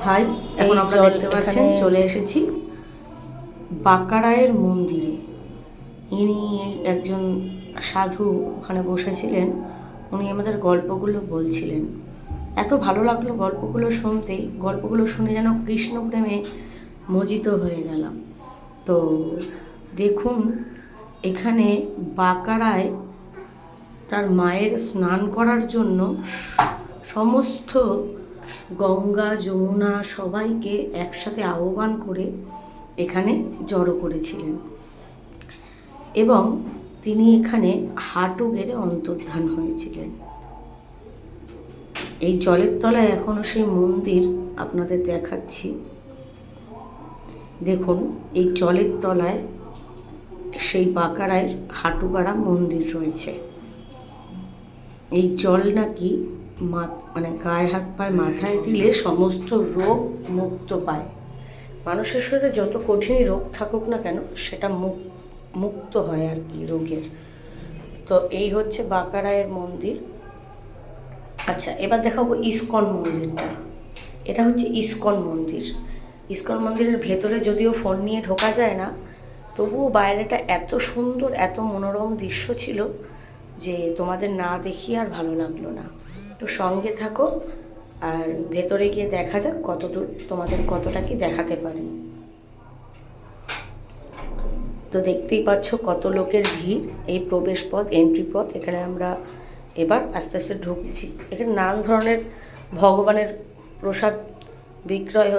High, এখন আমরা দেখতে পাচ্ছেন চলে এসেছি বাঁকারায়ের মন্দিরে। ইনি একজন সাধু ওখানে বসেছিলেন, উনি আমাদের গল্পগুলো বলছিলেন। এত ভালো লাগলো গল্পগুলো শুনতে, গল্পগুলো শুনে যেন কৃষ্ণ প্রেমে মোজিত হয়ে গেলাম। তো দেখুন, এখানে বাঁকারায় তার মায়ের স্নান করার জন্য সমস্ত গঙ্গা যমুনা সবাইকে একসাথে আহ্বান করে এখানে জড়ো করেছিলেন এবং তিনি এখানে হাঁটু গেড়ে অন্তর্ধান হয়েছিলেন। এই জলের তলায় এখনও সেই মন্দির আপনাদের দেখাচ্ছি। দেখুন, এই জলের তলায় সেই বাঁকারায়ের হাঁটুগাড়া মন্দির রয়েছে। এই জল নাকি মানে গায়ে হাত পায়ে মাথায় দিলে সমস্ত রোগ মুক্ত পায়। মানুষের শরীরে যত কঠিন রোগ থাকুক না কেন, সেটা মুক্ত হয় আর কি রোগের। তো এই হচ্ছে বাঁকারায়ের মন্দির। আচ্ছা, এবার দেখাবো ইস্কন মন্দিরটা। এটা হচ্ছে ইস্কন মন্দির। ইস্কন মন্দিরের ভেতরে যদিও ফোন নিয়ে ঢোকা যায় না, তবুও বাইরেটা এত সুন্দর, এত মনোরম দৃশ্য ছিল যে তোমাদের না দেখিয়ে আর ভালো লাগলো না। তো সঙ্গে থাকো, আর ভেতরে গিয়ে দেখা যাক কতদূর তোমাদের কতটা কি দেখাতে পারি। তো দেখতেই পাচ্ছ কত লোকের ভিড়। এই প্রবেশ পথ, এন্ট্রি পথ। এখানে আমরা এবার আস্তে আস্তে ঢুকছি। এখানে নানান ধরনের ভগবানের প্রসাদ বিক্রি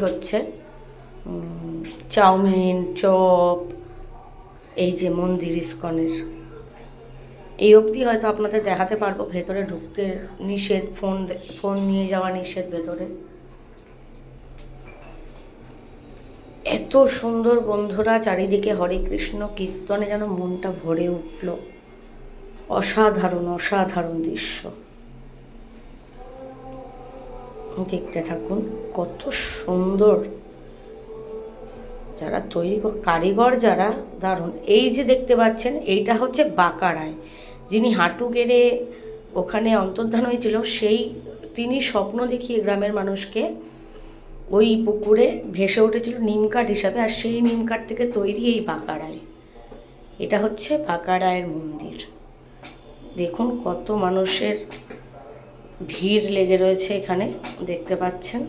হচ্ছে। চাউমিন, চপ, এই যে মন্দির ইস্কনের এই অবধি হয়তো আপনাদের দেখাতে পারবো। ভেতরে ঢুকতে নিষেধ, ফোন নিয়ে যাওয়া নিষেধ ভেতরে। এত সুন্দর বন্ধুরা, চারিদিকে হরে কৃষ্ণ কীর্তনে যেন মনটা ভরে উঠল। অসাধারণ অসাধারণ দৃশ্য। দেখতে থাকুন, কত সুন্দর। যারা কারিগর যারা, দারুণ। এই যে দেখতে পাচ্ছেন, এইটা হচ্ছে বাঁকারায়, যিনি হাঁটু গেড়ে ওখানে অন্তর্ধান হয়েছিল। তিনি স্বপ্ন দেখিয়ে গ্রামের মানুষকে ওই পুকুরে ভেসে উঠেছিল নিমকাঠ হিসাবে, আর সেই নিমকাঠ থেকে তৈরি এই বাঁকারায়। এটা হচ্ছে বাঁকারায়ের মন্দির। দেখুন কত মানুষের ভিড় লেগে রয়েছে এখানে, দেখতে পাচ্ছেন।